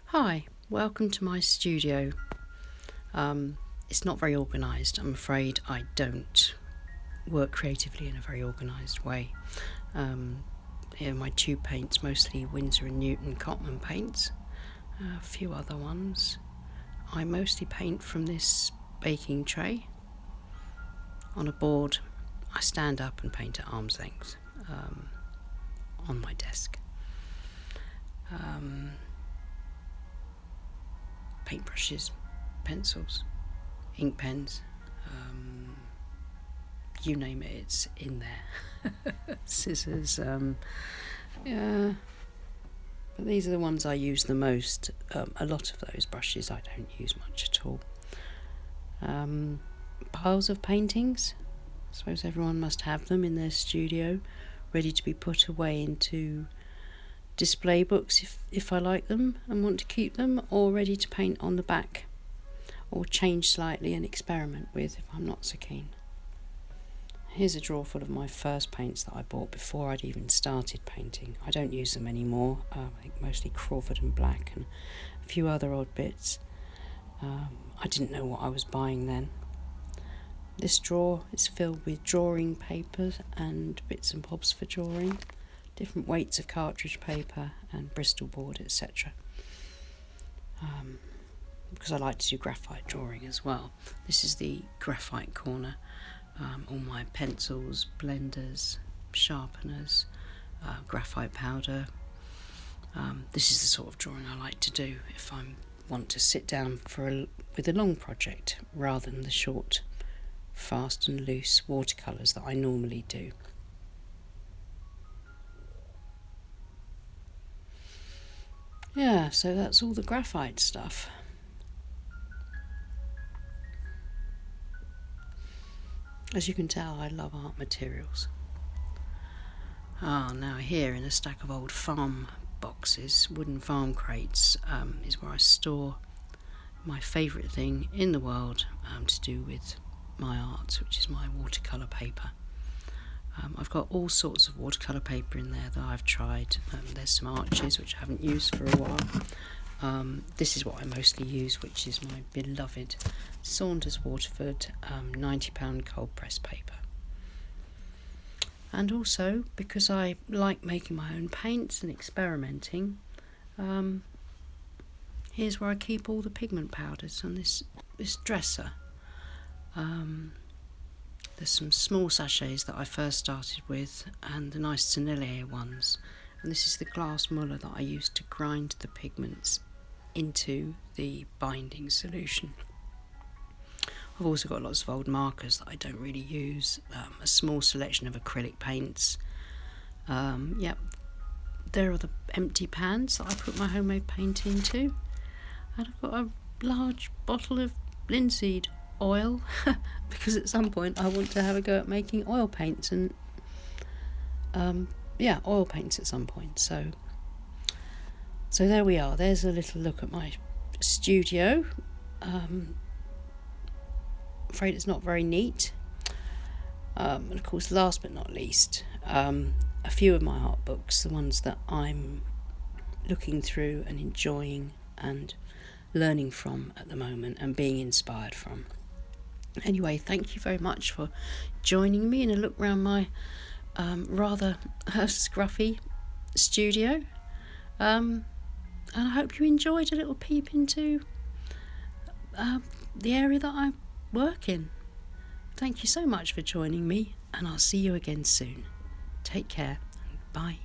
Hi, welcome to my studio. It's not very organised. I'm afraid I don't work creatively in a very organised way. Here are my tube paints, mostly Winsor & Newton Cotman paints, a few other ones. I mostly paint from this baking tray on a board. I stand up and paint at arm's length on my desk. Paintbrushes, pencils, ink pens, you name it, it's in there. Scissors, yeah, but these are the ones I use the most. A lot of those brushes I don't use much at all. Piles of paintings, I suppose everyone must have them in their studio, ready to be put away into display books if I like them and want to keep them, or ready to paint on the back or change slightly and experiment with if I'm not so keen. Here's a drawer full of my first paints that I bought before I'd even started painting. I don't use them anymore. I think mostly Crawford and Black and a few other odd bits. I didn't know what I was buying then. This drawer is filled with drawing papers and bits and bobs for drawing, different weights of cartridge paper and Bristol board, etc. Because I like to do graphite drawing as well. This is the graphite corner. All my pencils, blenders, sharpeners, graphite powder. This is the sort of drawing I like to do if I want to sit down with a long project rather than the short, fast and loose watercolours that I normally do. Yeah, so that's all the graphite stuff. As you can tell, I love art materials. Now here in a stack of old farm boxes, wooden farm crates, is where I store my favourite thing in the world to do with my art, which is my watercolour paper. I've got all sorts of watercolour paper in there that I've tried. There's some Arches which I haven't used for a while. This is what I mostly use, which is my beloved Saunders Waterford £90 cold press paper. And also, because I like making my own paints and experimenting, here's where I keep all the pigment powders on this dresser. There's some small sachets that I first started with, and the nice Sennelier ones. And this is the glass muller that I use to grind the pigments into the binding solution. I've also got lots of old markers that I don't really use, a small selection of acrylic paints. There are the empty pans that I put my homemade paint into. And I've got a large bottle of linseed oil because at some point I want to have a go at making oil paints and oil paints at some point. So there we are. There's a little look at my studio. Afraid it's not very neat. And of course, last but not least, a few of my art books, the ones that I'm looking through and enjoying and learning from at the moment and being inspired from. Anyway, thank you very much for joining me in a look round my rather scruffy studio. And I hope you enjoyed a little peep into the area that I work in. Thank you so much for joining me, and I'll see you again soon. Take care, and bye.